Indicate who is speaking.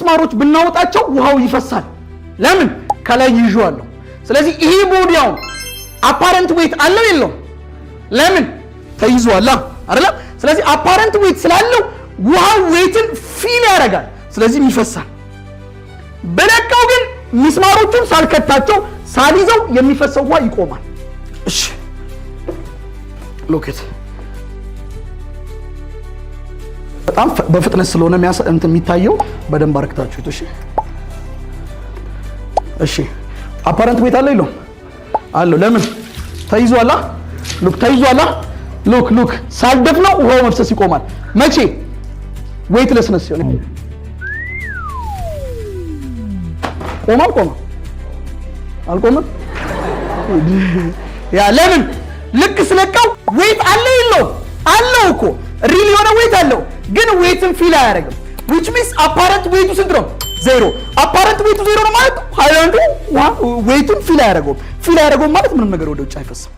Speaker 1: ሚስማሮች ብናወጣቸው ውሃው ይፈሳል ለምን ከላይ ይዤዋለሁ ስለዚህ ይሄ ቦዲያው አፓረንት ዌት አለው የለው ለምን ተይዟል አይደል ስለዚህ አፓረንት ዌት ስላለው ውሃው ዌትን ፊል ያደርጋል ስለዚህ ይፈሳል በለካው ግን ሚስማሮቹን ሳልከታቸው ሳሊዘው የሚፈሰው ውሃ ይቆማል እሺ ሎኬት በጣም በፍጥነት ስለሆነ የሚታየው በደንብ አርክታችሁት እሺ እሺ አፓረንት ዌት አለው የለው አለው ለምን ተይዟል ሉክ ተይዟል ሉክ ሳልደፍነው ውሃው መፍሰስ ይቆማል መቼ ዌትለስነስ ሲሆን ቆማ አልቆመም ያ ለምን ልክ ስለቀው ዌት አለው የለው አለው እኮ ሪል የሆነ ዌት አለው ግን ዌትን ፊል አያደርግም which means apparent weight ስንት ነው 0 apparent weight 0 ነው ማለት ሃይላንዱ ዌቱን ፊል አያደርገውም ማለት ምንም ነገር ወደ ውጭ አይፈስም